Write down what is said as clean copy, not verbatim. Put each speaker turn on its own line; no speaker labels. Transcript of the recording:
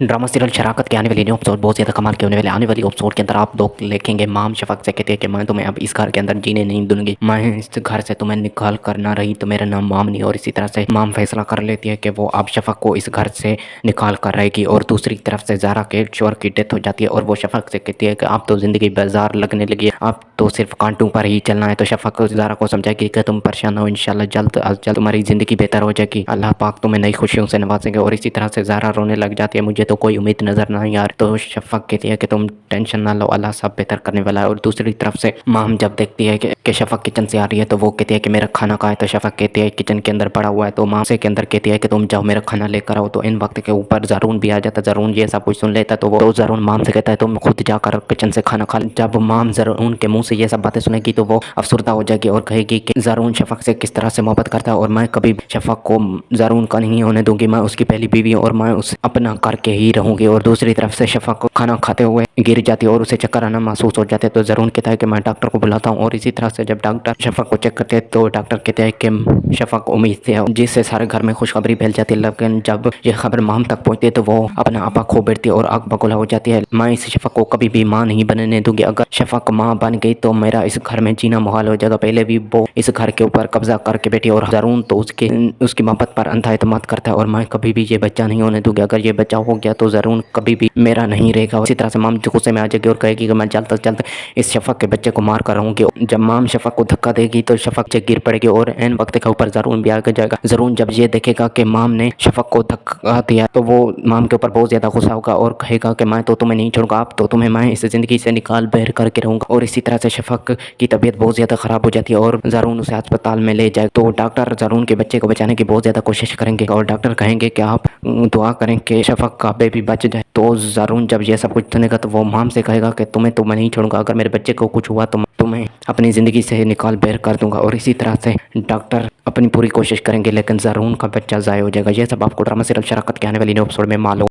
Drama serial शराकत के आने वाली न्यू एपिसोड बहुत ज़्यादा कमाल के होने वाले। आने वाली एपिसोड के अंदर आप लोग देखेंगे माम शफक से कहते हैं कि मैं तुम्हें अब इस घर के अंदर जीने नहीं दूंगी, मैं इस घर से तुम्हें निकाल कर ना रही तो मेरा नाम माम नहीं। और इसी तरह से माम फैसला कर लेती है कि वो अब शफक को इस घर से निकाल कर रहेगी। और दूसरी तरफ से ज़ारा के शोहर की डेथ हो जाती है और वो शफक से कहती है कि अब तो ज़िंदगी बाजार लगने लगी है, अब तो सिर्फ कांटों पर ही चलना है। तो शफक ज़ारा को समझाएगी कि तुम परेशान हो, इंशाल्लाह जल्द अज जल्द तुम्हारी ज़िंदगी बेहतर हो जाएगी, अल्लाह पाक तुम्हें नई खुशियों से नवाजेंगे। और इसी तरह से ज़ारा रोने लग जाती है, मुझे तो कोई उम्मीद नज़र नहीं यार। तो शफक कहती है कि तुम टेंशन ना लो, अल्लाह सब बेहतर करने वाला है। और दूसरी तरफ से माम जब देखती है कि शफक किचन से आ रही है तो वो कहती है कि मेरा खाना कहाँ है। तो शफक कहती है किचन के अंदर पड़ा हुआ है। तो माम से के अंदर कहती है कि तुम जाओ मेरा खाना लेकर आओ। तो इन वक्त के ऊपर ज़रून भी आ जाता है। ज़रून ये सब कुछ सुन लेता है तो वो ज़रून माम से कहता है तुम खुद जाकर किचन से खाना खा। जब माम ज़रून के मुंह से ये सब बातें सुनेगी तो वो अफसरदा हो जाएगी और कहेगी कि ज़रून शफक से किस तरह से मोहब्बत करता है और मैं कभी शफक को ज़रून का नहीं होने दूंगी, मैं उसकी पहली बीवी और मैं उसे अपना करके ही रहूंगी। और दूसरी तरफ से शफक को खाना खाते हुए गिर जाती है और उसे चक्कर आना महसूस हो जाते हैं। तो ज़रून कहता है कि मैं डॉक्टर को बुलाता हूँ। और इसी तरह से जब डॉक्टर शफक को चेक करते हैं तो डॉक्टर कहते हैं कि शफक उम्मीद से है, जिससे सारे घर में खुशखबरी फैल जाती है। लेकिन जब यह खबर माम तक पहुँचती है तो वो अपना आपा खो बैठती है और आग बगोला हो जाती है। मैं इस शफक को कभी भी माँ नहीं बनने दूंगी, अगर शफक माँ बन गई तो मेरा इस घर में जीना मुहाल हो जाएगा। पहले भी वो इस घर के ऊपर कब्जा करके बैठी और ज़रून तो उसकी मोहब्बत पर अंधा एतमाद करता है और मैं कभी भी ये बच्चा नहीं होने दूंगी, अगर ये बच्चा हो गया तो ज़रून कभी भी मेरा नहीं रहेगा। इसी तरह से माम गुस्से में आ जाएगी और कहेगी कि मैं जल्द से जल्द इस शफक के बच्चे को मार कर रहूँगी। जब माम शफक को धक्का देगी तो शफक से गिर पड़ेगी और एन वक्त के ऊपर ज़रून भी आ जाएगा। ज़रून जब ये देखेगा कि माम ने शफक को धक्का दिया तो वो माम के ऊपर बहुत ज़्यादा गुस्सा होगा और कहेगा कि मैं तो तुम्हें नहीं छोड़ूंगा, अब तो तुम्हें मैं इस ज़िंदगी से निकाल बहर करके रहूँगा। और इसी तरह से शफक की तबीयत बहुत ज़्यादा ख़राब हो जाती है और ज़रून उसे अस्पताल में ले जाए। तो डॉक्टर ज़रून के बच्चे को बचाने की बहुत ज़्यादा कोशिश करेंगे और डॉक्टर कहेंगे कि आप दुआ करें कि शफक का बेबी बच जाए। तो ज़रून जब ये सब कुछ सुनेगा तो वो माम से कहेगा कि तुम्हें तो मैं नहीं छोड़ूंगा, अगर मेरे बच्चे को कुछ हुआ तो तुम्हें अपनी ज़िंदगी से निकाल बहर कर दूंगा। और इसी तरह से डॉक्टर अपनी पूरी कोशिश करेंगे लेकिन ज़रून का बच्चा ज़ाया हो जाएगा। ये सब आपको ड्रामा सीरियल शराकत के आने वाली न्यू एपिसोड में मालूम।